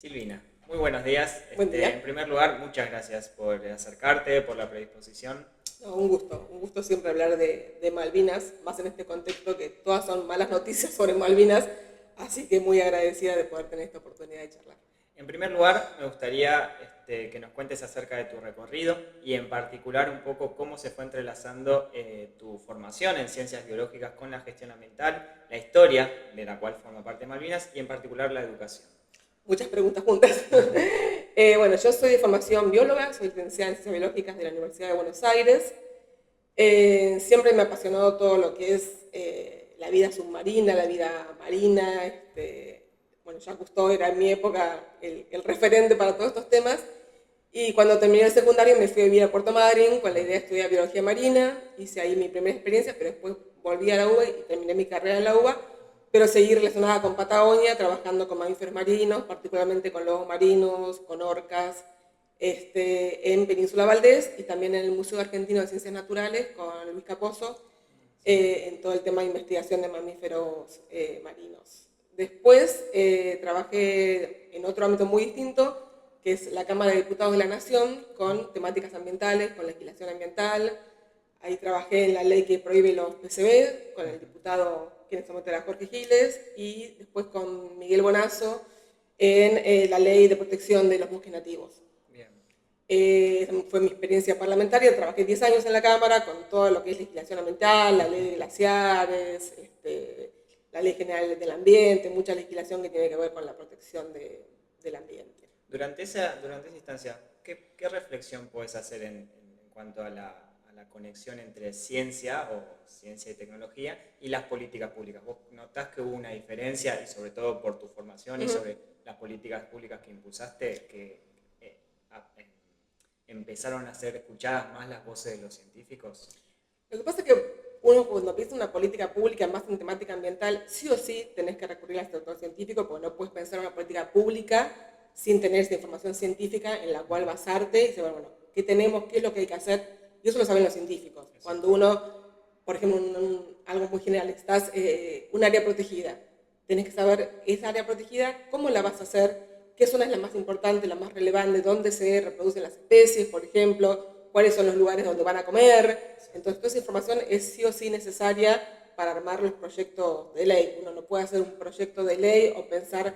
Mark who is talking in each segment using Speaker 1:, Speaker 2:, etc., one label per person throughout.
Speaker 1: Silvina, muy buenos días.
Speaker 2: Buen día.
Speaker 1: En primer lugar, muchas gracias por acercarte, por la predisposición.
Speaker 2: No, un gusto siempre hablar de Malvinas, más en este contexto que todas son malas noticias sobre Malvinas, así que muy agradecida de poder tener esta oportunidad de charlar.
Speaker 1: En primer lugar, me gustaría que nos cuentes acerca de tu recorrido y en particular un poco cómo se fue entrelazando tu formación en ciencias biológicas con la gestión ambiental, la historia de la cual forma parte Malvinas y en particular la educación.
Speaker 2: Muchas preguntas juntas. Bueno, yo soy de formación bióloga, soy licenciada en Ciencias Biológicas de la Universidad de Buenos Aires. Siempre me ha apasionado todo lo que es la vida submarina, la vida marina. Bueno, Jacques Cousteau era en mi época el referente para todos estos temas. Y cuando terminé el secundario me fui a vivir a Puerto Madryn con la idea de estudiar biología marina. Hice ahí mi primera experiencia, pero después volví a la UBA y terminé mi carrera en la UBA, pero seguí relacionada con Patagonia, trabajando con mamíferos marinos, particularmente con lobos marinos, con orcas, en Península Valdés y también en el Museo Argentino de Ciencias Naturales con Luis Caposo, en todo el tema de investigación de mamíferos marinos. Después trabajé en otro ámbito muy distinto, que es la Cámara de Diputados de la Nación, con temáticas ambientales, con legislación ambiental. Ahí trabajé en la ley que prohíbe los PCB, con el diputado que en este momento era Jorge Giles, y después con Miguel Bonazo en la ley de protección de los bosques nativos.
Speaker 1: Bien.
Speaker 2: Fue mi experiencia parlamentaria, trabajé 10 años en la Cámara con todo lo que es legislación ambiental, la ley de glaciares, la ley general del ambiente, mucha legislación que tiene que ver con la protección del ambiente.
Speaker 1: Durante esa instancia, ¿qué reflexión puedes hacer en cuanto a la conexión entre ciencia o ciencia y tecnología y las políticas públicas? ¿Vos notás que hubo una diferencia y sobre todo por tu formación y sobre las políticas públicas que impulsaste que empezaron a ser escuchadas más las voces de los científicos?
Speaker 2: Lo que pasa es que uno cuando piensa en una política pública más en temática ambiental, sí o sí tenés que recurrir al sector científico porque no puedes pensar en una política pública sin tener esa información científica en la cual basarte y decir, bueno, ¿qué tenemos? ¿Qué es lo que hay que hacer? Y eso lo saben los científicos. Cuando uno, por ejemplo, algo muy general, estás un área protegida, tenés que saber esa área protegida, cómo la vas a hacer, qué zona es la más importante, la más relevante, dónde se reproducen las especies, por ejemplo, cuáles son los lugares donde van a comer. Entonces, toda esa información es sí o sí necesaria para armar los proyectos de ley. Uno no puede hacer un proyecto de ley o pensar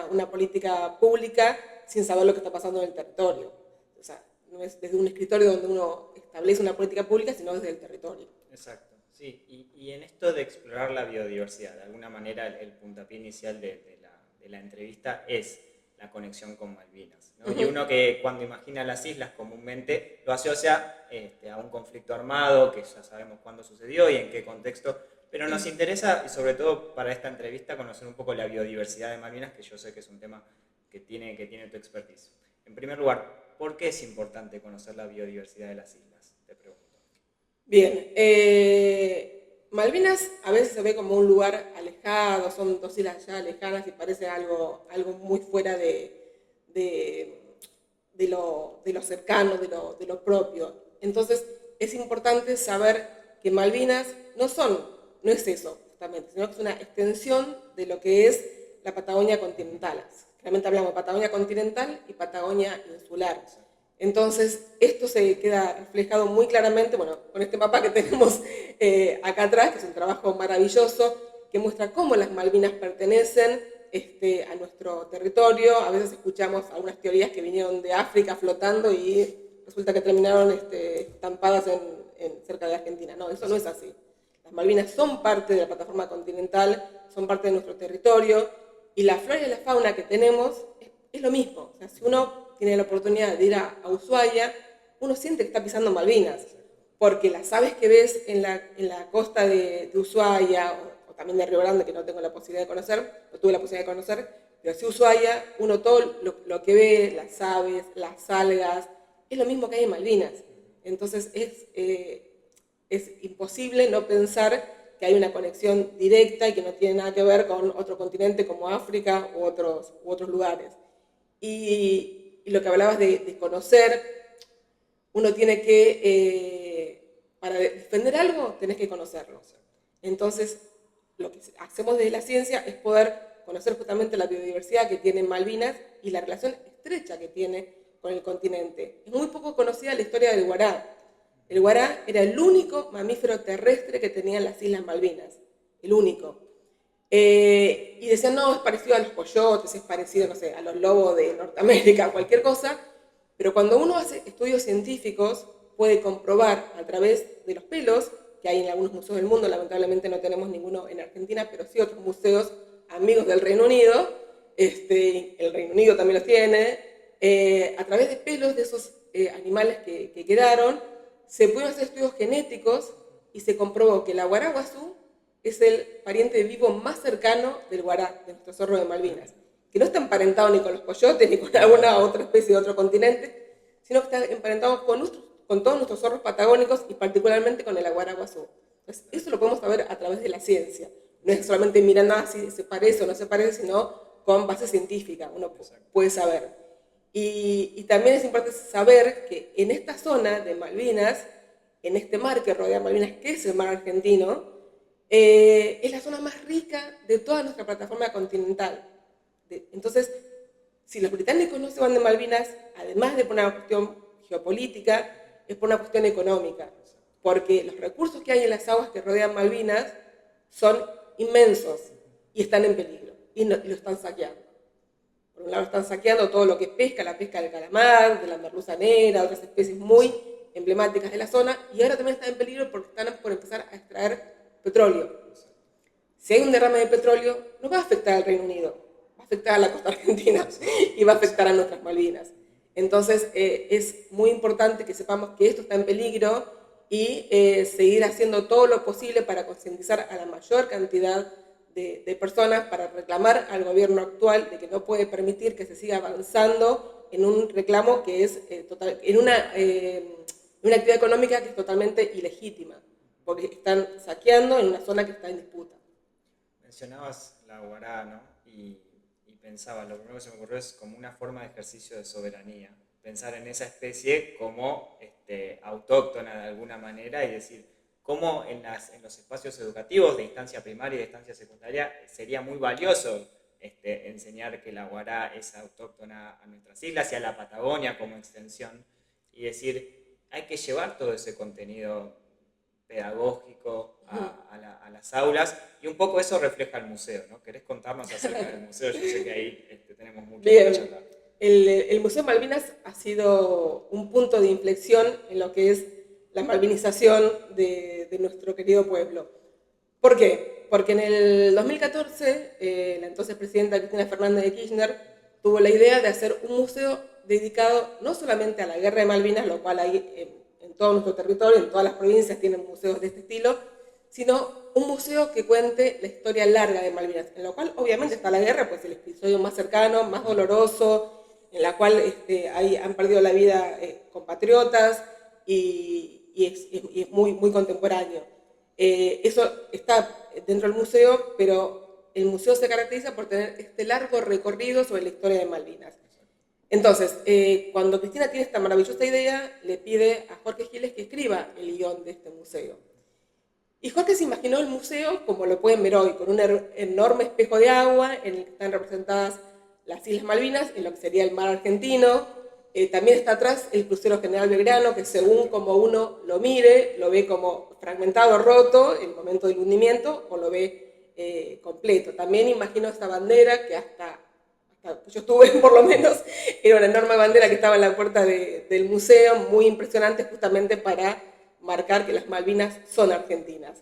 Speaker 2: una política pública sin saber lo que está pasando en el territorio. O sea, no es desde un escritorio donde uno establece una política pública, sino desde el territorio.
Speaker 1: Exacto, sí. Y en esto de explorar la biodiversidad, de alguna manera el puntapié inicial de la entrevista es la conexión con Malvinas, ¿no? Y uno que cuando imagina las islas comúnmente lo asocia a un conflicto armado, que ya sabemos cuándo sucedió y en qué contexto, pero nos interesa, y sobre todo para esta entrevista, conocer un poco la biodiversidad de Malvinas, que yo sé que es un tema que tiene tu expertise. En primer lugar, ¿por qué es importante conocer la biodiversidad de las islas? Te pregunto.
Speaker 2: Bien, Malvinas a veces se ve como un lugar alejado, son dos islas ya lejanas y parece algo muy fuera de lo cercano, de lo propio. Entonces es importante saber que Malvinas no es eso justamente, sino que es una extensión de lo que es la Patagonia continental. Realmente hablamos de Patagonia continental y Patagonia insular. Entonces, esto se queda reflejado muy claramente, bueno, con este mapa que tenemos acá atrás, que es un trabajo maravilloso, que muestra cómo las Malvinas pertenecen a nuestro territorio. A veces escuchamos algunas teorías que vinieron de África flotando y resulta que terminaron estampadas cerca de Argentina. No, eso no es así. Las Malvinas son parte de la plataforma continental, son parte de nuestro territorio, y la flora y la fauna que tenemos es lo mismo. O sea, si uno tiene la oportunidad de ir a Ushuaia, uno siente que está pisando Malvinas, porque las aves que ves en la costa de Ushuaia, o también de Río Grande, que no tengo la posibilidad de conocer, no tuve la posibilidad de conocer, pero sí Ushuaia, uno todo lo que ve, las aves, las algas, es lo mismo que hay en Malvinas. Entonces es imposible no pensar que hay una conexión directa y que no tiene nada que ver con otro continente como África u otros lugares. Y lo que hablabas de conocer, uno tiene que, para defender algo, tenés que conocerlo. Entonces, lo que hacemos desde la ciencia es poder conocer justamente la biodiversidad que tiene Malvinas y la relación estrecha que tiene con el continente. Es muy poco conocida la historia del guará. El guará era el único mamífero terrestre que tenían las Islas Malvinas, el único. Y decían, no, es parecido a los coyotes, es parecido, no sé, a los lobos de Norteamérica, cualquier cosa, pero cuando uno hace estudios científicos, puede comprobar a través de los pelos, que hay en algunos museos del mundo, lamentablemente no tenemos ninguno en Argentina, pero sí otros museos amigos del Reino Unido, el Reino Unido también los tiene, a través de pelos de esos animales que quedaron, se pudieron hacer estudios genéticos y se comprobó que la guaraguazú es el pariente vivo más cercano del guará, de nuestro zorro de Malvinas, que no está emparentado ni con los coyotes ni con alguna otra especie de otro continente, sino que está emparentado con todos nuestros zorros patagónicos y particularmente con el guaraguazú. Entonces, eso lo podemos saber a través de la ciencia. No es solamente mirando si se parece o no se parece, sino con base científica, uno puede saber. Y también es importante saber que en esta zona de Malvinas, en este mar que rodea Malvinas, que es el mar argentino, es la zona más rica de toda nuestra plataforma continental. Entonces, si los británicos no se van de Malvinas, además de por una cuestión geopolítica, es por una cuestión económica, porque los recursos que hay en las aguas que rodean Malvinas son inmensos y están en peligro, y lo están saqueando. Por un lado están saqueando todo lo que es pesca, la pesca del calamar, de la merluza negra, otras especies muy emblemáticas de la zona, y ahora también están en peligro porque están por empezar a extraer petróleo. Si hay un derrame de petróleo, no va a afectar al Reino Unido, va a afectar a la costa argentina y va a afectar a nuestras Malvinas. Entonces es muy importante que sepamos que esto está en peligro y seguir haciendo todo lo posible para concientizar a la mayor cantidad de personas, para reclamar al gobierno actual de que no puede permitir que se siga avanzando en un reclamo que es en una actividad económica que es totalmente ilegítima, porque están saqueando en una zona que está en disputa.
Speaker 1: Mencionabas la guará, ¿no? Y pensaba, lo primero que se me ocurrió es como una forma de ejercicio de soberanía, pensar en esa especie como autóctona de alguna manera y decir cómo en los espacios educativos de instancia primaria y de instancia secundaria sería muy valioso enseñar que la guará es autóctona a nuestras islas y a la Patagonia como extensión, y decir, hay que llevar todo ese contenido pedagógico a las aulas, y un poco eso refleja el museo, ¿no? ¿Querés contarnos acerca del museo? Yo sé que ahí tenemos mucho que charlar.
Speaker 2: El Museo Malvinas ha sido un punto de inflexión en lo que es la malvinización de nuestro querido pueblo. ¿Por qué? Porque en el 2014 la entonces presidenta Cristina Fernández de Kirchner tuvo la idea de hacer un museo dedicado no solamente a la Guerra de Malvinas, lo cual hay en todo nuestro territorio, en todas las provincias tienen museos de este estilo, sino un museo que cuente la historia larga de Malvinas, en lo cual obviamente está la guerra, pues el episodio más cercano, más doloroso, en la cual han perdido la vida compatriotas y es muy, muy contemporáneo. Eso está dentro del museo, pero el museo se caracteriza por tener este largo recorrido sobre la historia de Malvinas. Entonces, cuando Cristina tiene esta maravillosa idea, le pide a Jorge Giles que escriba el guión de este museo. Y Jorge se imaginó el museo como lo pueden ver hoy, con un enorme espejo de agua en el que están representadas las Islas Malvinas, en lo que sería el mar argentino. También está atrás el crucero General Belgrano, que según como uno lo mire, lo ve como fragmentado, roto en el momento del hundimiento, o lo ve completo. También imagino esta bandera que hasta yo estuve por lo menos, era una enorme bandera que estaba en la puerta del museo, muy impresionante justamente para marcar que las Malvinas son argentinas.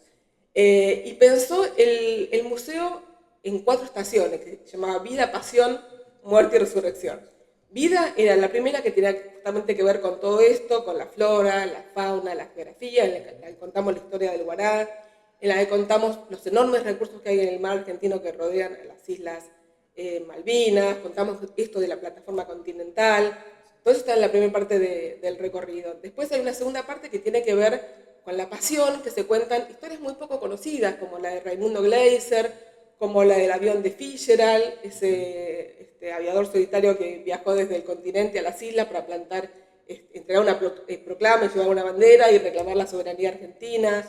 Speaker 2: Y pensó el museo en 4 estaciones, que se llamaba Vida, Pasión, Muerte y Resurrección. Vida era la primera, que tenía justamente que ver con todo esto, con la flora, la fauna, la geografía, en la que contamos la historia del guará, en la que contamos los enormes recursos que hay en el mar argentino que rodean a las islas Malvinas, contamos esto de la plataforma continental. Todo eso está en la primera parte del recorrido. Después hay una segunda parte que tiene que ver con la pasión, que se cuentan historias muy poco conocidas, como la de Raimundo Gleiser, como la del avión de Fitzgerald, ese aviador solitario que viajó desde el continente a las islas para entregar una proclama y llevar una bandera y reclamar la soberanía argentina.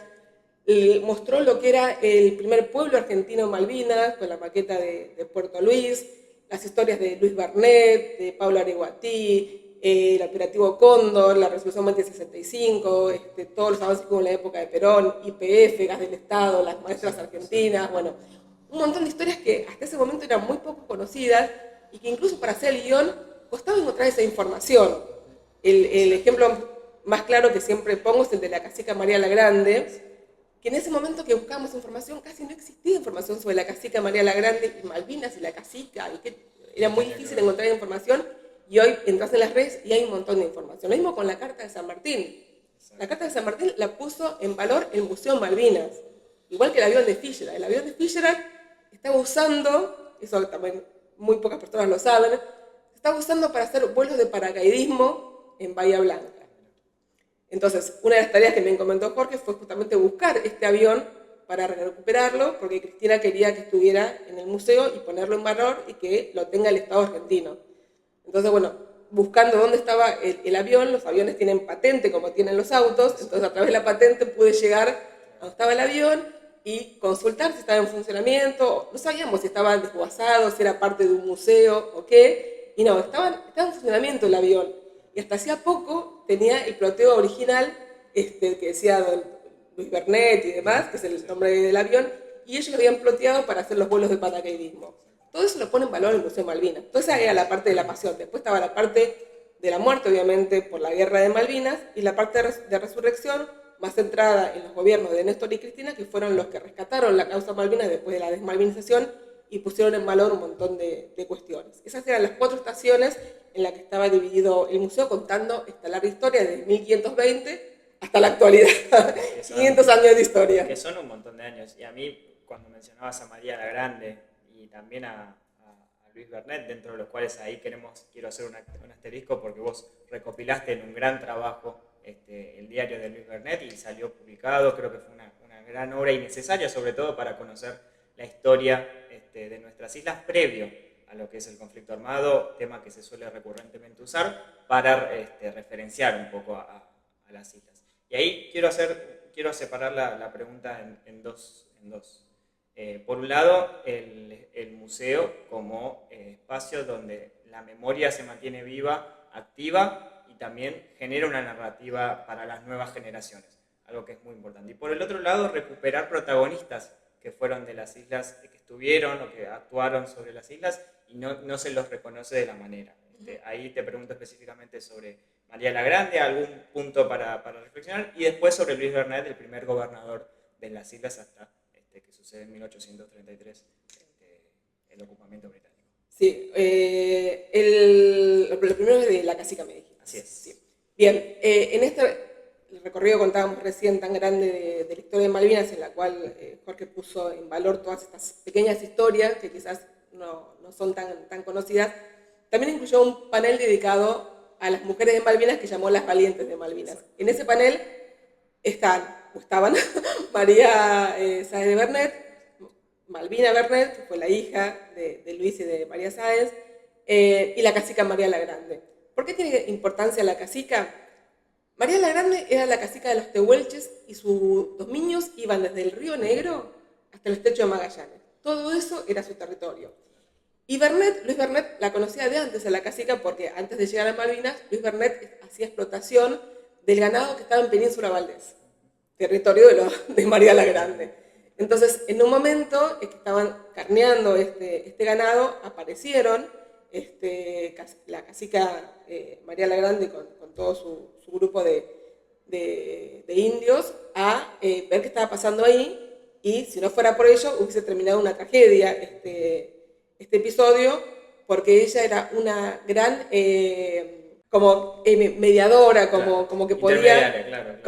Speaker 2: mostró lo que era el primer pueblo argentino en Malvinas, con la maqueta de Puerto Luis, las historias de Luis Bernet, de Pablo Areguatí, el operativo Cóndor, la resolución 2065, todos los avances como en la época de Perón, YPF, Gas del Estado, las maestras argentinas, bueno, un montón de historias que hasta ese momento eran muy poco conocidas y que incluso para hacer el guión costaba encontrar esa información. El ejemplo más claro que siempre pongo es el de la cacica María la Grande, que en ese momento que buscábamos información casi no existía información sobre la cacica María la Grande y Malvinas y la cacica, y que era muy difícil encontrar información, y hoy entras en las redes y hay un montón de información. Lo mismo con la Carta de San Martín. La Carta de San Martín la puso en valor el Museo Malvinas, igual que el avión de Fitzgerald. El avión de Fitzgerald estaba usando, eso también muy pocas personas lo saben, estaba usando para hacer vuelos de paracaidismo en Bahía Blanca. Entonces, una de las tareas que me encomendó Jorge fue justamente buscar este avión para recuperarlo, porque Cristina quería que estuviera en el museo y ponerlo en valor y que lo tenga el Estado argentino. Entonces, bueno, buscando dónde estaba el avión, los aviones tienen patente como tienen los autos, entonces a través de la patente pude llegar a donde estaba el avión y consultar si estaba en funcionamiento. No sabíamos si estaba desguazado, si era parte de un museo o qué, y no, estaba en funcionamiento el avión. Y hasta hacía poco tenía el ploteo original, que decía don Luis Bernet y demás, que es el nombre del avión, y ellos lo habían ploteado para hacer los vuelos de paracaidismo. Todo eso lo pone en valor el Museo Malvinas. Toda esa era la parte de la pasión. Después estaba la parte de la muerte, obviamente, por la guerra de Malvinas, y la parte de resurrección, más centrada en los gobiernos de Néstor y Cristina, que fueron los que rescataron la causa Malvinas después de la desmalvinización y pusieron en valor un montón de cuestiones. Esas eran las 4 estaciones en las que estaba dividido el museo, contando esta larga historia desde 1520 hasta la actualidad. 500 años de historia.
Speaker 1: Que son un montón de años. Y a mí, cuando mencionabas a María la Grande y también a Luis Bernet, dentro de los cuales ahí quiero hacer un asterisco porque vos recopilaste en un gran trabajo el diario de Luis Bernet y salió publicado. Creo que fue una gran obra y necesaria, sobre todo para conocer la historia de nuestras islas previo a lo que es el conflicto armado, tema que se suele recurrentemente usar para referenciar un poco a las islas. Y ahí quiero separar la pregunta en dos. Por un lado, el museo como espacio donde la memoria se mantiene viva, activa y también genera una narrativa para las nuevas generaciones, algo que es muy importante. Y por el otro lado, recuperar protagonistas que fueron de las islas, que estuvieron o que actuaron sobre las islas y no se los reconoce de la manera. Ahí te pregunto específicamente sobre María la Grande, algún punto para reflexionar, y después sobre Luis Bernet, el primer gobernador de las islas hasta que sucede en 1833, el ocupamiento británico.
Speaker 2: Sí, lo primero es de la cacica, me dijiste.
Speaker 1: Así es.
Speaker 2: Sí. Bien, en este recorrido contábamos recién tan grande de la historia de Malvinas, en la cual Jorge puso en valor todas estas pequeñas historias que quizás no son tan conocidas. También incluyó un panel dedicado a las mujeres de Malvinas que llamó Las Valientes de Malvinas. En ese panel estaban María Sáenz de Bernet, Malvina Bernet, que fue la hija de Luis y de María Sáenz, y la cacica María la Grande. ¿Por qué tiene importancia la cacica? María la Grande era la cacica de los tehuelches y sus dominios iban desde el Río Negro hasta el estrecho de Magallanes. Todo eso era su territorio. Y Luis Bernet la conocía de antes a la cacica porque antes de llegar a Malvinas, Luis Bernet hacía explotación del ganado que estaba en Península Valdés, territorio de María la Grande. Entonces, en un momento que estaban carneando este ganado, aparecieron la cacica María la Grande con todo su grupo de indios a ver qué estaba pasando ahí, y si no fuera por ello hubiese terminado una tragedia este episodio, porque ella era una gran mediadora, como que podía,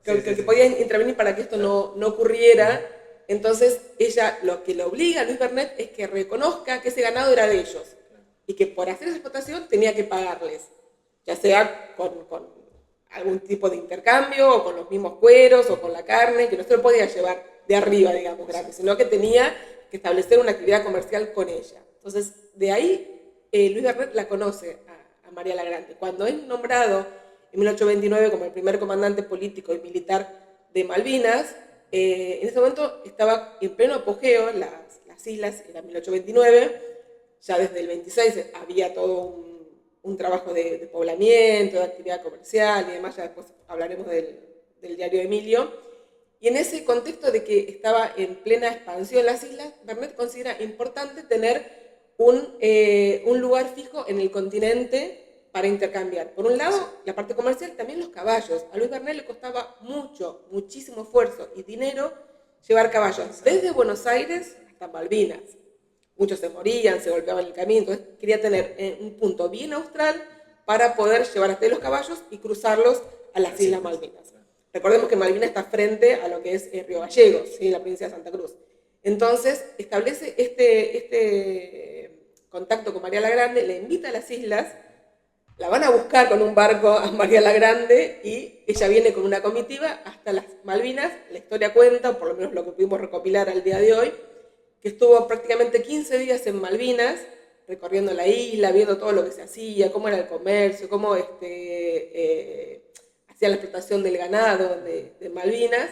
Speaker 2: que podía intervenir para que esto no ocurriera. Entonces ella lo que le obliga a Luis Bernet es que reconozca que ese ganado era de ellos y que por hacer esa explotación tenía que pagarles, ya sea con algún tipo de intercambio o con los mismos cueros o con la carne, que no se lo podía llevar de arriba, digamos, gratis, sino que tenía que establecer una actividad comercial con ella. Entonces, de ahí Luis Bernet la conoce a María la Grande. Cuando es nombrado en 1829 como el primer comandante político y militar de Malvinas, En ese momento estaba en pleno apogeo las islas, era 1829, ya desde el 26 había todo un trabajo de poblamiento, de actividad comercial y demás, ya después hablaremos del diario Emilio. Y en ese contexto de que estaba en plena expansión las islas, Vernet considera importante tener un lugar fijo en el continente para intercambiar. Por un lado, la parte comercial, también los caballos. A Luis Vernet le costaba muchísimo esfuerzo y dinero llevar caballos desde Buenos Aires hasta Malvinas. Muchos se morían, se golpeaban en el camino, entonces quería tener un punto bien austral para poder llevar hasta ahí los caballos y cruzarlos a las Islas Malvinas. Recordemos que Malvinas está frente a lo que es Río Gallegos, ¿sí? La provincia de Santa Cruz. Entonces establece este contacto con María la Grande, le invita a las islas, la van a buscar con un barco a María la Grande y ella viene con una comitiva hasta las Malvinas. La historia cuenta, o por lo menos lo que pudimos recopilar al día de hoy, que estuvo prácticamente 15 días en Malvinas, recorriendo la isla, viendo todo lo que se hacía, cómo era el comercio, cómo hacía la explotación del ganado de Malvinas,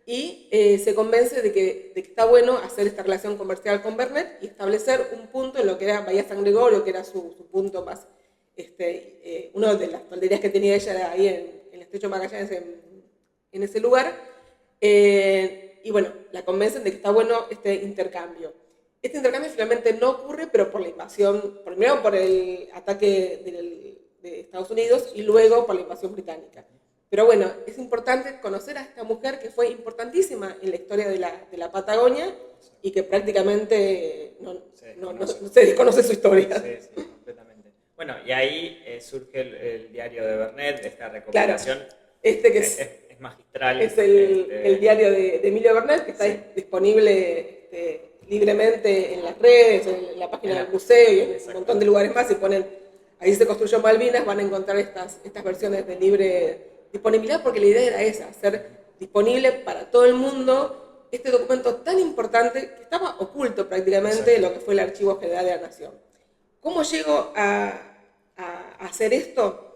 Speaker 2: y se convence de que está bueno hacer esta relación comercial con Vernet y establecer un punto en lo que era Bahía San Gregorio, que era su punto más, una de las tolderías que tenía ella ahí en el Estrecho de Magallanes, en ese lugar. Y bueno, la convencen de que está bueno este intercambio. Este intercambio finalmente no ocurre, pero por la invasión, primero por el ataque de Estados Unidos y luego por la invasión británica. Pero bueno, es importante conocer a esta mujer que fue importantísima en la historia de la Patagonia y que prácticamente no se desconoce su historia.
Speaker 1: Sí, completamente. Bueno, y ahí surge el diario de Vernet, esta recopilación.
Speaker 2: Claro, que
Speaker 1: es magistral.
Speaker 2: Es el diario de Emilio Vernet, que está disponible libremente en las redes, en la página del museo y en un montón de lugares más. Si ponen ahí se construyó Malvinas, van a encontrar estas versiones de libre disponibilidad, porque la idea era esa, hacer disponible para todo el mundo este documento tan importante que estaba oculto prácticamente en lo que fue el Archivo General de la Nación. ¿Cómo llego a hacer esto?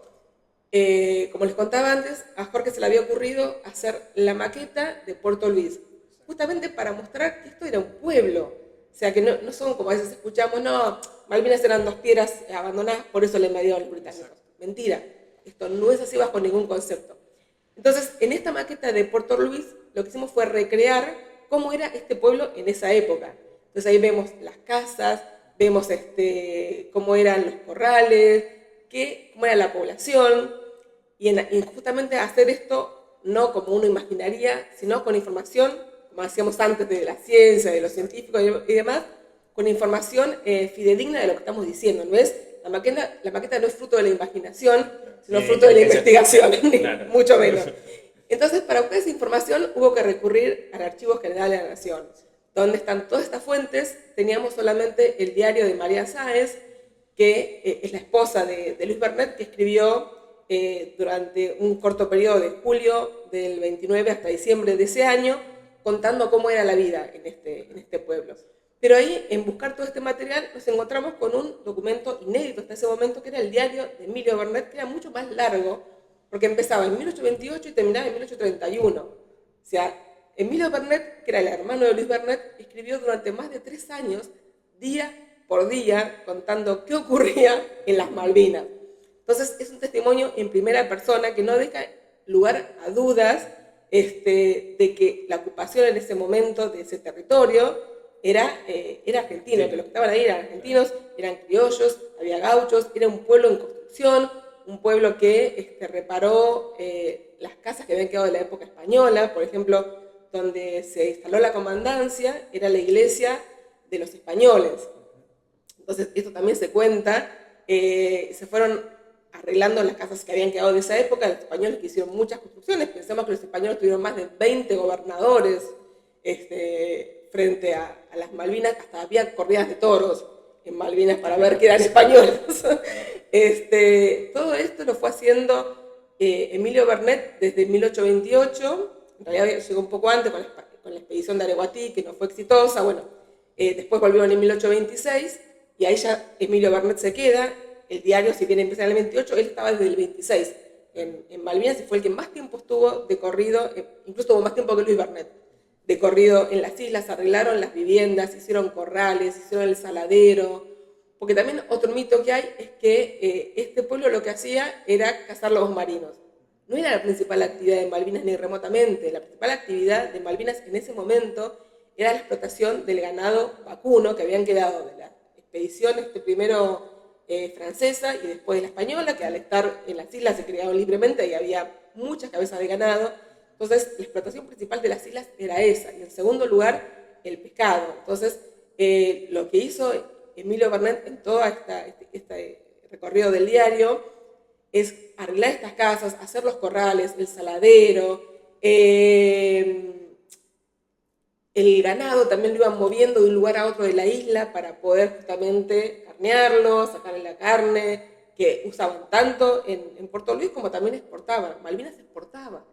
Speaker 2: Como les contaba antes, a Jorge se le había ocurrido hacer la maqueta de Puerto Luis, justamente para mostrar que esto era un pueblo. O sea, que no son como a veces escuchamos, no, Malvinas eran 2 tierras abandonadas, por eso le invadieron los británicos. Mentira, esto no es así bajo ningún concepto. Entonces, en esta maqueta de Puerto Luis, lo que hicimos fue recrear cómo era este pueblo en esa época. Entonces ahí vemos las casas, vemos cómo eran los corrales, cómo era la población, y justamente hacer esto no como uno imaginaría, sino con información, como decíamos antes, de la ciencia, de los científicos y demás, con información fidedigna de lo que estamos diciendo. No es, la maqueta no es fruto de la imaginación, sino fruto de la investigación, claro. Mucho menos. Entonces, para obtener esa información hubo que recurrir al Archivo General de la Nación, donde están todas estas fuentes. Teníamos solamente el diario de María Sáez, que es la esposa de Luis Vernet, que escribió durante un corto periodo de julio del 29 hasta diciembre de ese año, contando cómo era la vida en este pueblo. Pero ahí, en buscar todo este material, nos encontramos con un documento inédito hasta ese momento, que era el diario de Emilio Vernet, que era mucho más largo, porque empezaba en 1828 y terminaba en 1831. O sea, Emilio Vernet, que era el hermano de Luis Vernet, escribió durante más de 3 años, día por día, contando qué ocurría en las Malvinas. Entonces, es un testimonio en primera persona que no deja lugar a dudas de que la ocupación en ese momento de ese territorio era argentino, sí. Que los que estaban ahí eran argentinos, eran criollos, había gauchos, era un pueblo en construcción, un pueblo que reparó las casas que habían quedado de la época española. Por ejemplo, donde se instaló la comandancia era la iglesia de los españoles. Entonces, esto también se cuenta. Se fueron arreglando las casas que habían quedado de esa época. Los españoles que hicieron muchas construcciones. Pensemos que los españoles tuvieron más de 20 gobernadores frente a las Malvinas. Hasta había corridas de toros en Malvinas para ver que eran españoles. Todo esto lo fue haciendo Emilio Vernet desde 1828. En realidad llegó un poco antes con la expedición de Areguatí, que no fue exitosa. Bueno, después volvieron en 1826 y ahí ya Emilio Vernet se queda. El diario, si bien empieza en el 28, él estaba desde el 26 en Malvinas y fue el que más tiempo estuvo de corrido, incluso tuvo más tiempo que Luis Vernet. de corrido en las islas, arreglaron las viviendas, hicieron corrales, hicieron el saladero, porque también otro mito que hay es que este pueblo lo que hacía era cazar lobos marinos. No era la principal actividad de Malvinas ni remotamente, la principal actividad de Malvinas en ese momento era la explotación del ganado vacuno que habían quedado de la expedición primero francesa y después de la española, que al estar en las islas se criaban libremente y había muchas cabezas de ganado. Entonces, la explotación principal de las islas era esa. Y en segundo lugar, el pescado. Entonces, lo que hizo Emilio Bernet en todo este recorrido del diario es arreglar estas casas, hacer los corrales, el saladero, el ganado también lo iban moviendo de un lugar a otro de la isla para poder justamente carnearlo, sacarle la carne, que usaban tanto en Puerto Luis como también exportaban. Malvinas exportaba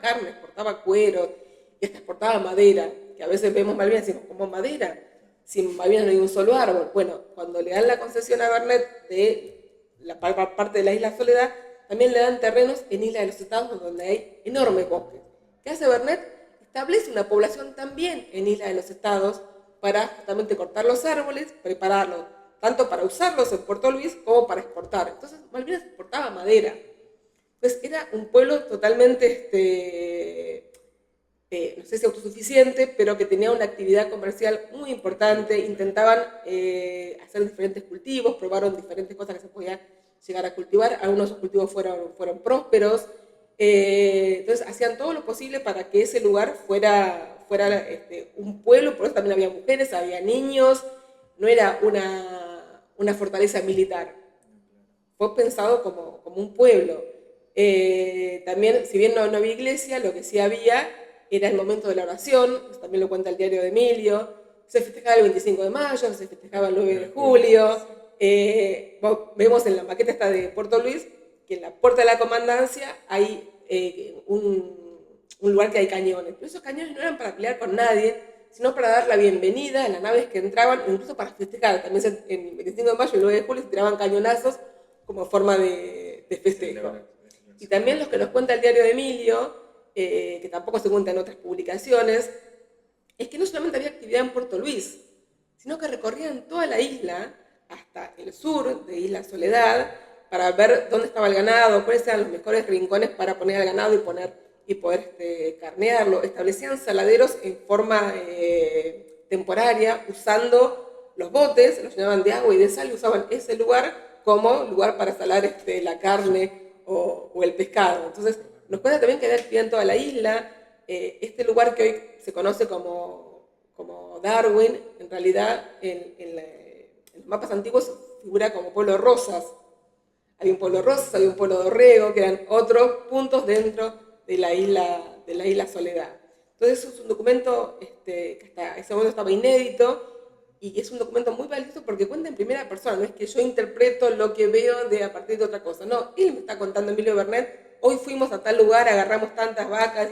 Speaker 2: carne, exportaba cuero y hasta exportaba madera, que a veces vemos Malvinas y decimos, ¿cómo madera? Si en Malvinas no hay un solo árbol. Bueno, cuando le dan la concesión a Bernet de la parte de la isla Soledad, también le dan terrenos en Isla de los Estados donde hay enormes bosques. ¿Qué hace Bernet? Establece una población también en Isla de los Estados para justamente cortar los árboles, prepararlos, tanto para usarlos en Puerto Luis como para exportar. Entonces Malvinas exportaba madera. Pues era un pueblo totalmente, no sé si autosuficiente, pero que tenía una actividad comercial muy importante. Intentaban hacer diferentes cultivos, probaron diferentes cosas que se podían llegar a cultivar. Algunos de esos cultivos fueron prósperos. Entonces hacían todo lo posible para que ese lugar fuera un pueblo. Por eso también había mujeres, había niños. No era una fortaleza militar. Fue pensado como un pueblo. También, si bien no había iglesia, lo que sí había era el momento de la oración, también lo cuenta el diario de Emilio. Se festejaba el 25 de mayo, se festejaba el 9 de julio. Vemos en la maqueta esta de Puerto Luis que en la puerta de la comandancia hay un lugar que hay cañones. Pero esos cañones no eran para pelear con nadie, sino para dar la bienvenida a las naves que entraban, o incluso para festejar. También en el 25 de mayo y el 9 de julio se tiraban cañonazos como forma de festejo. Y también los que nos cuenta el diario de Emilio, que tampoco se cuenta en otras publicaciones, es que no solamente había actividad en Puerto Luis, sino que recorrían toda la isla, hasta el sur de Isla Soledad, para ver dónde estaba el ganado, cuáles eran los mejores rincones para poner al ganado y poder carnearlo. Establecían saladeros en forma temporaria, usando los botes, los llenaban de agua y de sal y usaban ese lugar como lugar para salar la carne o el pescado. Entonces, nos cuenta también que había actividad en toda la isla. Este lugar que hoy se conoce como Darwin, en realidad en los mapas antiguos figura como pueblo de Rosas. Había un pueblo de Rosas, había un pueblo de Dorrego, que eran otros puntos dentro de la isla Soledad. Entonces es un documento que hasta ese momento estaba inédito y es un documento muy valioso porque cuenta en primera persona, no es que yo interpreto lo que veo a partir de otra cosa, no, él me está contando, Emilio Bernet, hoy fuimos a tal lugar, agarramos tantas vacas,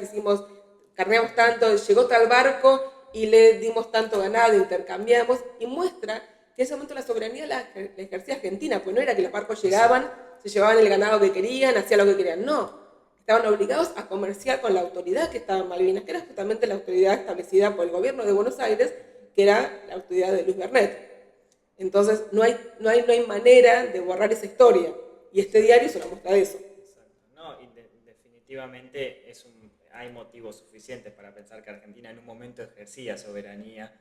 Speaker 2: carneamos tanto, llegó tal barco y le dimos tanto ganado, intercambiamos, y muestra que en ese momento la soberanía la ejercía Argentina, pues no era que los barcos llegaban, se llevaban el ganado que querían, hacían lo que querían, no. Estaban obligados a comerciar con la autoridad que estaba en Malvinas, que era justamente la autoridad establecida por el gobierno de Buenos Aires, que era la autoridad de Luis Bernet. Entonces, no hay manera de borrar esa historia, y este diario es una muestra de eso.
Speaker 1: Exacto. No, y definitivamente hay motivos suficientes para pensar que Argentina en un momento ejercía soberanía,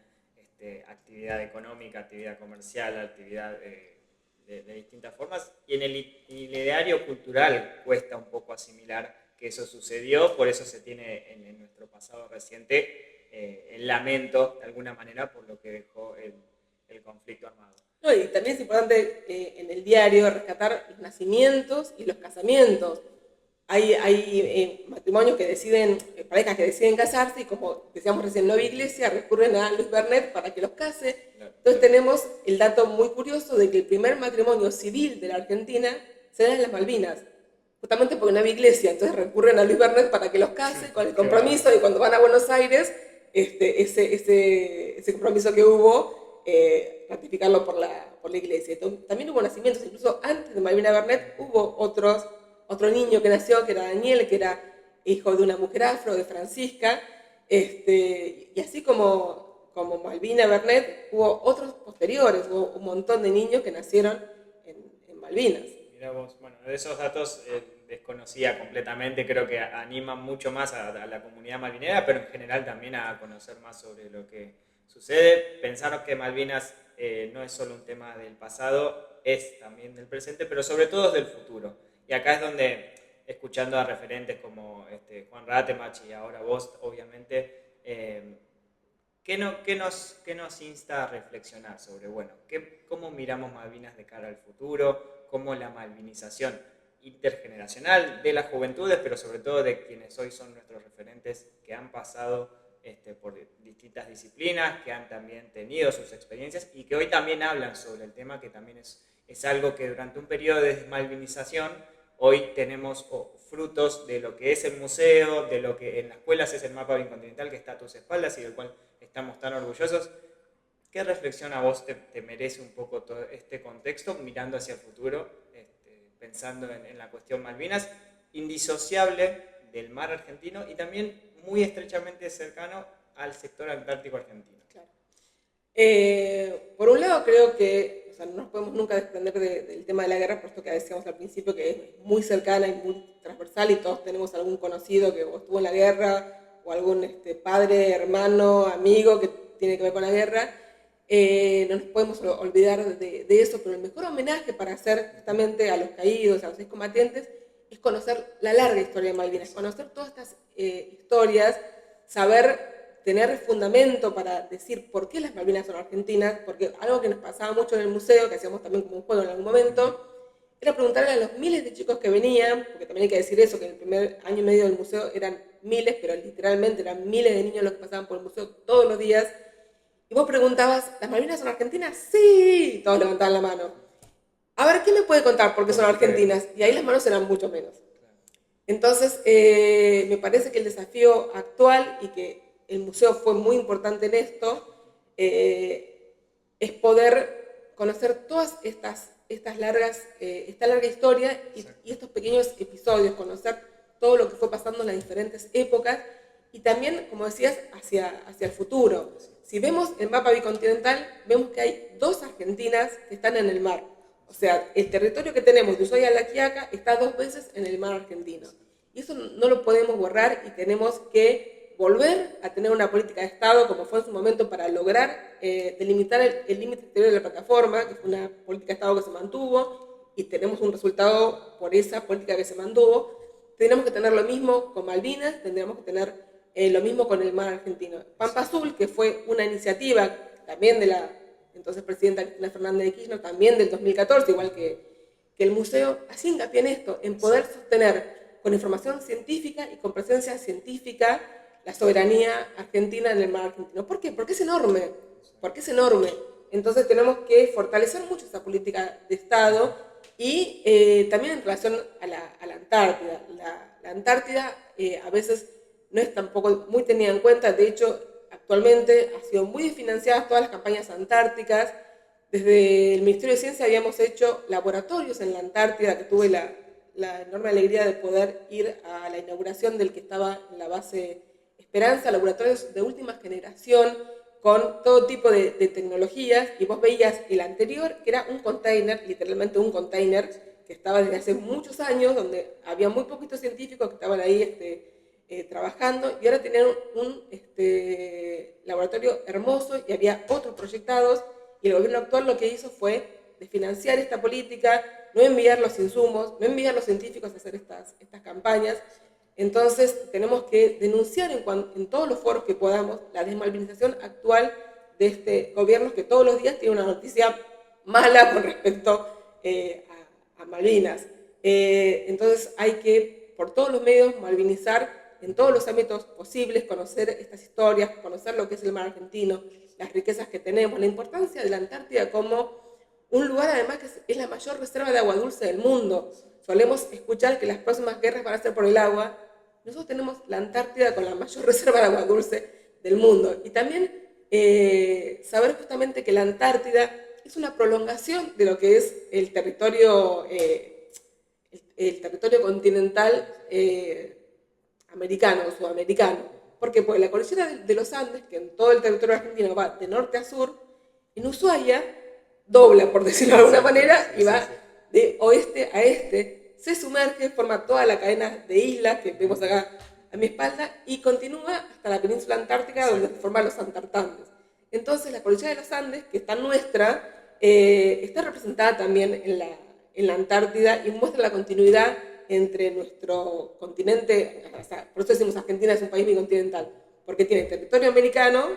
Speaker 1: actividad económica, actividad comercial, actividad de distintas formas, y en el ideario cultural cuesta un poco asimilar que eso sucedió, por eso se tiene en nuestro pasado reciente el lamento, de alguna manera, por lo que dejó el conflicto armado.
Speaker 2: No, y también es importante en el diario rescatar los nacimientos y los casamientos. Hay matrimonios que deciden, parejas que deciden casarse y como decíamos recién, no había iglesia, recurren a Luis Bernet para que los case. Entonces tenemos el dato muy curioso de que el primer matrimonio civil de la Argentina se da en las Malvinas, justamente porque no había iglesia, entonces recurren a Luis Bernet para que los case con el compromiso y cuando van a Buenos Aires, ese compromiso que hubo, ratificarlo por la iglesia. Entonces, también hubo nacimientos, incluso antes de Malvina Bernet hubo otro niño que nació, que era Daniel, que era hijo de una mujer afro, de Francisca, Y así como Malvina Bernet, hubo otros posteriores, hubo un montón de niños que nacieron en Malvinas.
Speaker 1: Mirá vos, bueno, de esos datos desconocía completamente, creo que animan mucho más a la comunidad malvinera, pero en general también a conocer más sobre lo que sucede. Pensar que Malvinas no es solo un tema del pasado, es también del presente, pero sobre todo es del futuro. Y acá es donde, escuchando a referentes como Juan Ratemach y ahora vos, obviamente, ¿qué nos insta a reflexionar sobre, bueno, cómo miramos Malvinas de cara al futuro, cómo la malvinización intergeneracional de las juventudes, pero sobre todo de quienes hoy son nuestros referentes, que han pasado por distintas disciplinas, que han también tenido sus experiencias y que hoy también hablan sobre el tema, que también es algo que durante un periodo de desmalvinización hoy tenemos frutos de lo que es el museo, de lo que en las escuelas es el mapa bicontinental que está a tus espaldas y del cual estamos tan orgullosos. ¿Qué reflexión a vos te merece un poco todo este contexto mirando hacia el futuro, pensando en la cuestión Malvinas, indisociable del mar argentino y también muy estrechamente cercano al sector antártico argentino?
Speaker 2: Claro. Por un lado creo que no nos podemos nunca desprender del tema de la guerra, puesto que decíamos al principio que es muy cercana y muy transversal y todos tenemos algún conocido que estuvo en la guerra o algún padre, hermano, amigo que tiene que ver con la guerra. No nos podemos olvidar de eso, pero el mejor homenaje para hacer justamente a los caídos, a los excombatientes, es conocer la larga historia de Malvinas, conocer todas estas historias, saber tener fundamento para decir por qué las Malvinas son argentinas, porque algo que nos pasaba mucho en el museo, que hacíamos también como un juego en algún momento, era preguntarle a los miles de chicos que venían, porque también hay que decir eso, que en el primer año y medio del museo eran miles, pero literalmente eran miles de niños los que pasaban por el museo todos los días, y vos preguntabas, ¿las Malvinas son argentinas? ¡Sí! Y todos levantaban la mano. A ver, ¿quién me puede contar por qué son argentinas? Y ahí las manos eran mucho menos. Entonces, me parece que el desafío actual, y que el museo fue muy importante en esto, es poder conocer todas esta larga historia y estos pequeños episodios, conocer todo lo que fue pasando en las diferentes épocas y también, como decías, hacia el futuro. Si vemos el mapa bicontinental, vemos que hay 2 Argentinas que están en el mar. O sea, el territorio que tenemos de Ushuaia a La Quiaca está 2 veces en el mar argentino. Y eso no lo podemos borrar y tenemos que volver a tener una política de Estado, como fue en su momento, para lograr delimitar el límite exterior de la plataforma, que fue una política de Estado que se mantuvo, y tenemos un resultado por esa política que se mantuvo. Tenemos que tener lo mismo con Malvinas, tendríamos que tener lo mismo con el mar argentino. Pampa Azul, que fue una iniciativa también de la entonces presidenta Cristina Fernández de Kirchner, también del 2014, igual que el museo, hacía hincapié en esto, en poder sostener con información científica y con presencia científica la soberanía argentina en el mar argentino. ¿Por qué? Porque es enorme. Porque es enorme. Entonces tenemos que fortalecer mucho esa política de Estado y también en relación a la Antártida. La Antártida a veces no es tampoco muy tenida en cuenta, de hecho actualmente ha sido muy financiadas todas las campañas antárticas. Desde el Ministerio de Ciencia habíamos hecho laboratorios en la Antártida, que tuve la enorme alegría de poder ir a la inauguración del que estaba en la base Esperanza, laboratorios de última generación, con todo tipo de tecnologías, y vos veías el anterior, que era un container, literalmente un container, que estaba desde hace muchos años, donde había muy poquitos científicos que estaban ahí trabajando, y ahora tenían un laboratorio hermoso y había otros proyectados, y el gobierno actual lo que hizo fue desfinanciar esta política, no enviar los insumos, no enviar los científicos a hacer estas campañas. Entonces tenemos que denunciar en todos los foros que podamos la desmalvinización actual de este gobierno, que todos los días tiene una noticia mala con respecto a Malvinas. Entonces hay que, por todos los medios, malvinizar en todos los ámbitos posibles, conocer estas historias, conocer lo que es el mar argentino, las riquezas que tenemos, la importancia de la Antártida como un lugar además que es la mayor reserva de agua dulce del mundo. Solemos escuchar que las próximas guerras van a ser por el agua. Nosotros tenemos la Antártida con la mayor reserva de agua dulce del mundo. Y también saber justamente que la Antártida es una prolongación de lo que es el territorio continental americano o sudamericano. ¿Por qué? Porque la cordillera de los Andes, que en todo el territorio argentino va de norte a sur, en Ushuaia dobla, por decirlo de alguna manera, y va de oeste a este, se sumerge, forma toda la cadena de islas que vemos acá a mi espalda y continúa hasta la península antártica donde se forman los Antartandes. Entonces la cordillera de los Andes, que está nuestra, está representada también en la Antártida y muestra la continuidad entre nuestro continente, o sea, por eso decimos Argentina es un país bicontinental, porque tiene territorio americano,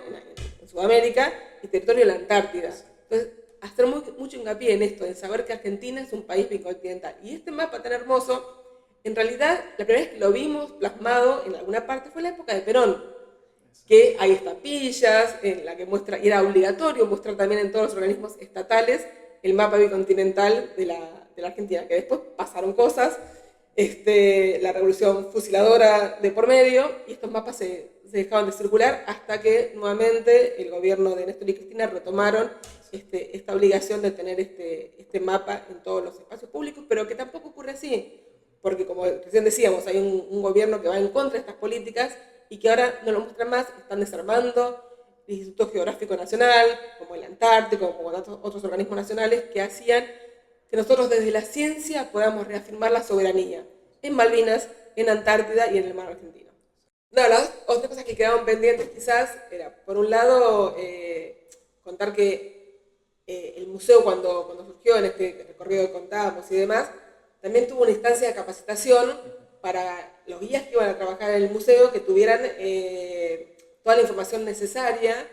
Speaker 2: en Sudamérica, y territorio en la Antártida. Entonces, hacer mucho hincapié en esto, en saber que Argentina es un país bicontinental. Y este mapa tan hermoso, en realidad, la primera vez que lo vimos plasmado en alguna parte fue en la época de Perón, que hay estampillas en la que muestra, y era obligatorio mostrar también en todos los organismos estatales el mapa bicontinental de la Argentina, que después pasaron cosas, la revolución fusiladora de por medio, y estos mapas se dejaban de circular hasta que nuevamente el gobierno de Néstor y Cristina retomaron esta obligación de tener este mapa en todos los espacios públicos, pero que tampoco ocurre así, porque como recién decíamos, hay un gobierno que va en contra de estas políticas y que ahora no lo muestran más, están desarmando el Instituto Geográfico Nacional, como el Antártico, como otros organismos nacionales que hacían que nosotros desde la ciencia podamos reafirmar la soberanía en Malvinas, en Antártida y en el mar argentino. No, las otras cosas que quedaban pendientes quizás era, por un lado, contar que el museo cuando surgió en este recorrido que contábamos y demás, también tuvo una instancia de capacitación para los guías que iban a trabajar en el museo, que tuvieran toda la información necesaria,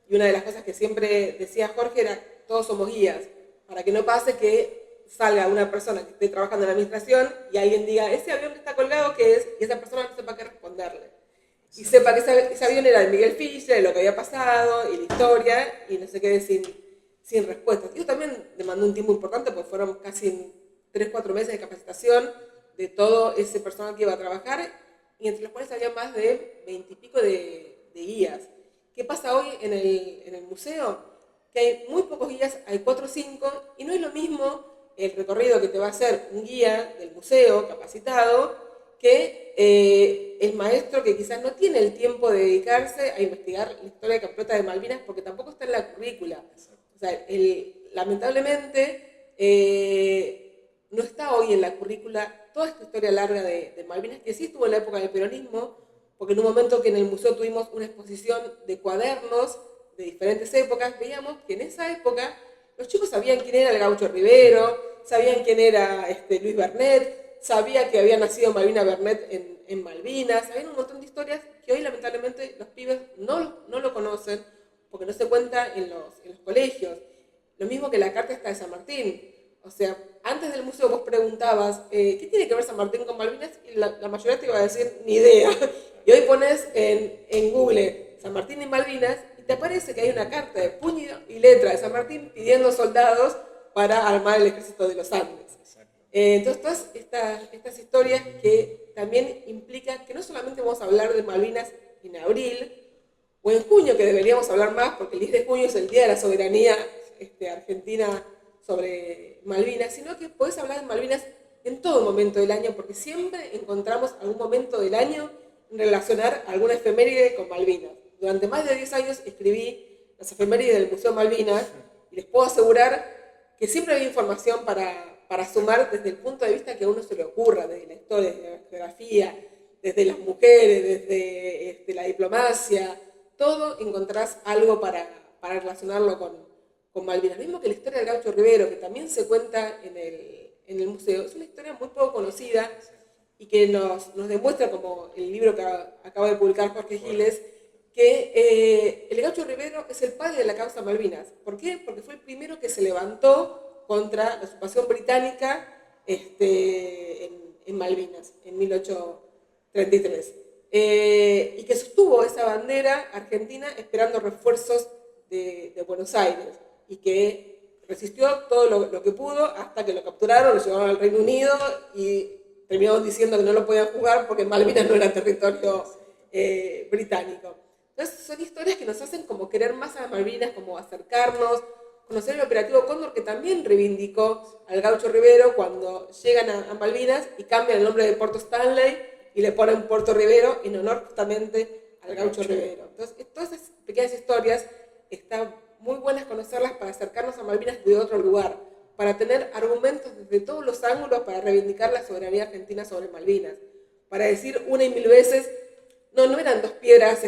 Speaker 2: y una de las cosas que siempre decía Jorge era, todos somos guías, para que no pase que salga una persona que esté trabajando en la administración y alguien diga, ese avión que está colgado, ¿qué es? Y esa persona no sepa qué responderle. Y sepa que ese avión era de Miguel Fischler, de lo que había pasado, y la historia, y no se quede sin respuestas. Yo también demandé un tiempo importante, porque fueron casi 3-4 meses de capacitación de todo ese personal que iba a trabajar, y entre los cuales había más de 20 y pico de guías. ¿Qué pasa hoy en el museo? Que hay muy pocos guías, hay 4 o 5, y no es lo mismo el recorrido que te va a hacer un guía del museo capacitado que el maestro que quizás no tiene el tiempo de dedicarse a investigar la historia de Camprota de Malvinas porque tampoco está en la currícula. O sea, lamentablemente no está hoy en la currícula toda esta historia larga de Malvinas, que sí estuvo en la época del peronismo, porque en un momento que en el museo tuvimos una exposición de cuadernos de diferentes épocas, veíamos que en esa época los chicos sabían quién era el Gaucho Rivero, sabían quién era Luis Bernet, sabía que había nacido Malvina Bernet en Malvinas, sabían un montón de historias que hoy lamentablemente los pibes no lo conocen porque no se cuenta en los colegios. Lo mismo que la carta esta de San Martín. O sea, antes del museo vos preguntabas, ¿qué tiene que ver San Martín con Malvinas? Y la mayoría te iba a decir, ni idea. Y hoy pones en Google San Martín y Malvinas y te aparece que hay una carta de puño y letra de San Martín pidiendo soldados para armar el ejército de los Andes. Entonces, todas estas historias que también implican que no solamente vamos a hablar de Malvinas en abril o en junio, que deberíamos hablar más, porque el 10 de junio es el Día de la Soberanía argentina sobre Malvinas, sino que podés hablar de Malvinas en todo momento del año, porque siempre encontramos algún momento del año en relacionar alguna efeméride con Malvinas. Durante más de 10 años escribí las efemérides del Museo Malvinas y les puedo asegurar que siempre había información para sumar desde el punto de vista que a uno se le ocurra, desde la historia, desde la geografía, desde las mujeres, desde la diplomacia, todo encontrás algo para relacionarlo con Malvinas. Mismo que la historia del Gaucho Rivero, que también se cuenta en el museo, es una historia muy poco conocida y que nos demuestra, como el libro que acaba de publicar Jorge Giles, que el Gaucho Rivero es el padre de la causa Malvinas. ¿Por qué? Porque fue el primero que se levantó contra la ocupación británica en Malvinas, en 1833. Y que sostuvo esa bandera argentina esperando refuerzos de Buenos Aires, y que resistió todo lo que pudo hasta que lo capturaron, lo llevaron al Reino Unido y terminaron diciendo que no lo podían jugar porque Malvinas no era territorio británico. Entonces son historias que nos hacen como querer más a Malvinas, como acercarnos, conocer el operativo Cóndor, que también reivindicó al Gaucho Rivero cuando llegan a Malvinas y cambian el nombre de Puerto Stanley y le ponen Puerto Rivero en honor justamente al Gaucho Rivero. Entonces, todas esas pequeñas historias están muy buenas conocerlas para acercarnos a Malvinas de otro lugar, para tener argumentos desde todos los ángulos para reivindicar la soberanía argentina sobre Malvinas, para decir una y mil veces, no eran dos piedras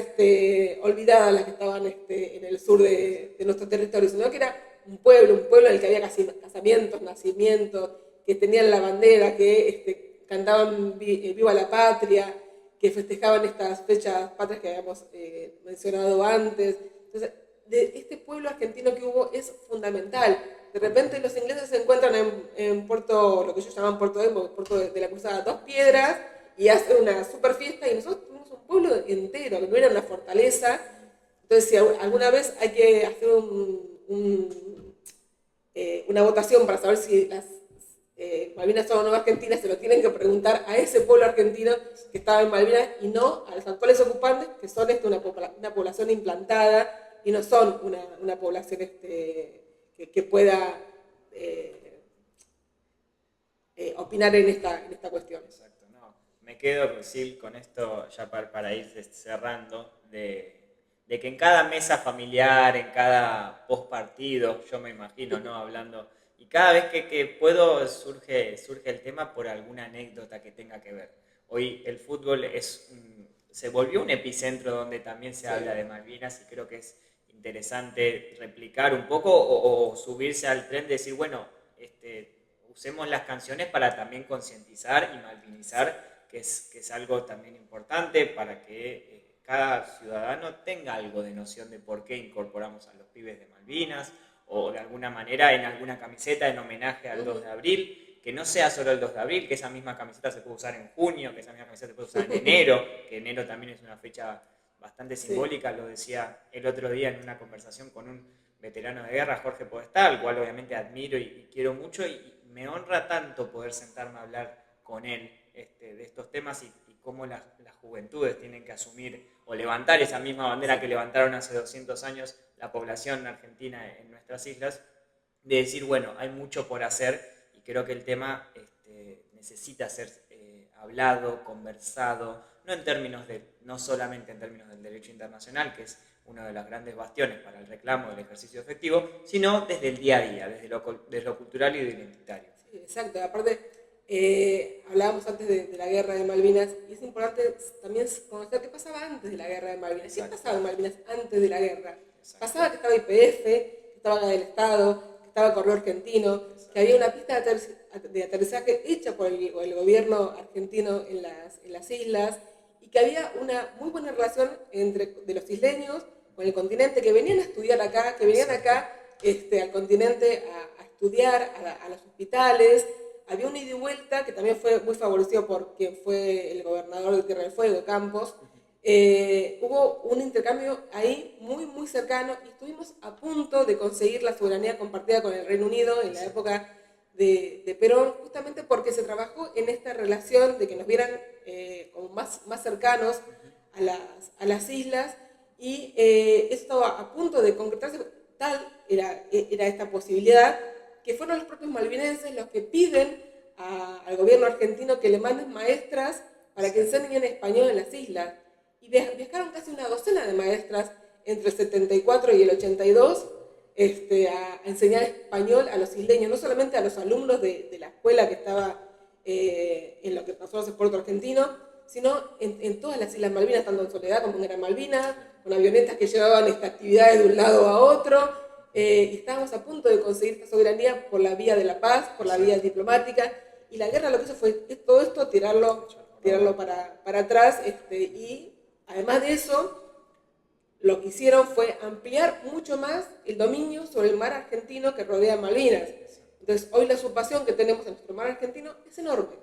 Speaker 2: olvidadas las que estaban en el sur de nuestro territorio, sino que era un pueblo en el que había casamientos, nacimientos, que tenían la bandera, que cantaban Viva la Patria, que festejaban estas fechas patrias que habíamos mencionado antes. Entonces, de este pueblo argentino que hubo es fundamental. De repente los ingleses se encuentran en Puerto, lo que ellos llaman Puerto Emo, Puerto de la Cruzada, Dos Piedras, y hacen una super fiesta, y nosotros tuvimos un pueblo entero, que no era una fortaleza. Entonces, si alguna vez hay que hacer una votación para saber si las Malvinas son o no argentinas, se lo tienen que preguntar a ese pueblo argentino que estaba en Malvinas y no a los actuales ocupantes, que son una población implantada y no son una población que pueda opinar en esta cuestión.
Speaker 1: Exacto, no. Me quedo, Sil, con esto ya para ir cerrando, de que en cada mesa familiar, en cada post partido, yo me imagino, ¿no? Hablando, y cada vez que puedo surge el tema por alguna anécdota que tenga que ver. Hoy el fútbol se volvió un epicentro donde también se habla de Malvinas, y creo que es interesante replicar un poco o subirse al tren de decir, bueno, usemos las canciones para también concientizar y malvinizar, que es algo también importante para que cada ciudadano tenga algo de noción de por qué incorporamos a los pibes de Malvinas, o de alguna manera en alguna camiseta en homenaje al 2 de abril, que no sea solo el 2 de abril, que esa misma camiseta se puede usar en junio, que esa misma camiseta se puede usar en enero, que enero también es una fecha bastante simbólica. Lo decía el otro día en una conversación con un veterano de guerra, Jorge Podestá, al cual obviamente admiro y quiero mucho, y me honra tanto poder sentarme a hablar con él de estos temas y cómo las juventudes tienen que asumir o levantar esa misma bandera que levantaron hace 200 años la población argentina en nuestras islas, de decir, bueno, hay mucho por hacer, y creo que el tema necesita ser hablado, conversado, no solamente en términos del derecho internacional, que es uno de los grandes bastiones para el reclamo del ejercicio efectivo, sino desde el día a día, desde lo cultural y lo identitario.
Speaker 2: Sí, exacto. Aparte, hablábamos antes de la guerra de Malvinas, y es importante también conocer qué pasaba antes de la guerra de Malvinas. ¿Qué pasaba en Malvinas antes de la guerra? Exacto. Pasaba que estaba YPF, que estaba la del Estado, que estaba Correo Argentino, que había una pista de aterrizaje hecha por el gobierno argentino en las islas, y que había una muy buena relación de los isleños con el continente, que venían a estudiar acá, que venían acá al continente a estudiar, a los hospitales. Había un ida y vuelta que también fue muy favorecido por quien fue el gobernador de Tierra del Fuego, Campos. Hubo un intercambio ahí muy, muy cercano, y estuvimos a punto de conseguir la soberanía compartida con el Reino Unido en la época de Perón, justamente porque se trabajó en esta relación de que nos vieran como más cercanos a las islas, y eso estaba a punto de concretarse. Tal era esta posibilidad, que fueron los propios malvinenses los que piden al gobierno argentino que le manden maestras para que enseñen español en las islas. Y viajaron casi una docena de maestras entre el 74 y el 82 a enseñar español a los isleños, no solamente a los alumnos de la escuela que estaba en lo que nosotros es Puerto Argentino, sino en todas las Islas Malvinas, tanto en Soledad como en Gran Malvinas, con avionetas que llevaban actividades de un lado a otro. Y estábamos a punto de conseguir esta soberanía por la vía de la paz, por la vía diplomática, y la guerra lo que hizo fue todo esto, tirarlo para atrás, y además de eso, lo que hicieron fue ampliar mucho más el dominio sobre el mar argentino que rodea Malvinas. Entonces, hoy la usurpación que tenemos en nuestro mar argentino es enorme.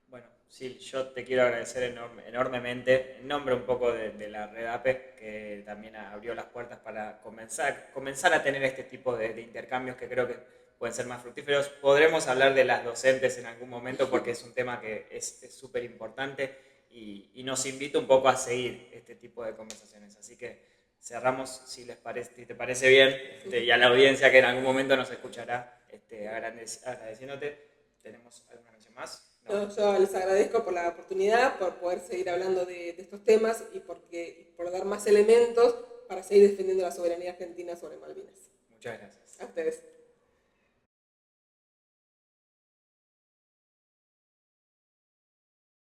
Speaker 1: Bueno, sí, yo te quiero agradecer enormemente, en nombre un poco de la Red APE, que también abrió las puertas para comenzar a tener este tipo de intercambios que creo que pueden ser más fructíferos. Podremos hablar de las docentes en algún momento, porque es un tema que es súper importante, y nos invita un poco a seguir este tipo de conversaciones. Así que cerramos, si te parece bien, y a la audiencia que en algún momento nos escuchará, agradeciéndote. ¿Tenemos alguna mención más? No.
Speaker 2: No, yo les agradezco por la oportunidad, por poder seguir hablando de estos temas y por dar más elementos para seguir defendiendo la soberanía argentina sobre Malvinas.
Speaker 1: Muchas gracias.
Speaker 2: A ustedes.